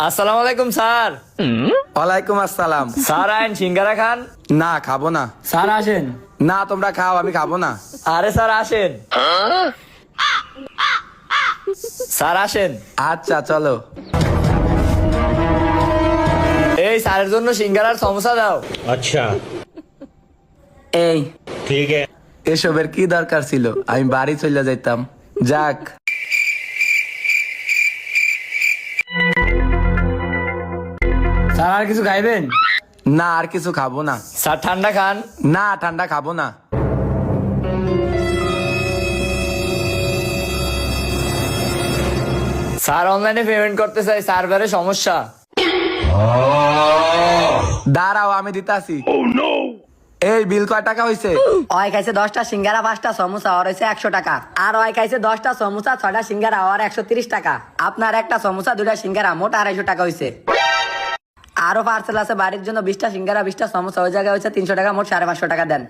আসসালামু আলাইকুম স্যার। ওয়ালাইকুম আসসালাম। স্যার আইন সিঙ্গারা খান। না খাবো না। স্যার আসেন। না তোমরা খাও, আমি খাবো না। আরে স্যার আসেন। স্যার আসেন। আচ্ছা চলো। এই স্যারের জন্য সিঙ্গারার সমোসা দাও। अच्छा এই ठीक है। এসবের কি দরকার ছিল? আমি বাড়ি চলে যাইতাম। যাক। স্যার আর কিছু খাইবেন? না আর কিছু খাবো না। স্যার ঠান্ডা খান। না ঠান্ডা খাবো না। স্যার অনলাইনে পেমেন্ট করতে চাই, সার্ভারে সমস্যা। দাঁড়াও আমি দিতাছি। এই বিল কয় টাকা হইছে? ওই খাইছে 10টা সিঙ্গারা 5টা সমোসা আর হইছে 100 টাকা। আর ওই খাইছে 10টা সমোসা 6টা সিঙ্গারা আর 130 টাকা। আপনার একটা সমোসা 2টা সিঙ্গারা মোট 250 টাকা হইছে। আরো পার্সেল আছে বাড়ির জন্য 20টা সিঙ্গারা 20টা সমোসা, ওই জায়গায় হচ্ছে 300 টাকা, মোট 550 টাকা দেন।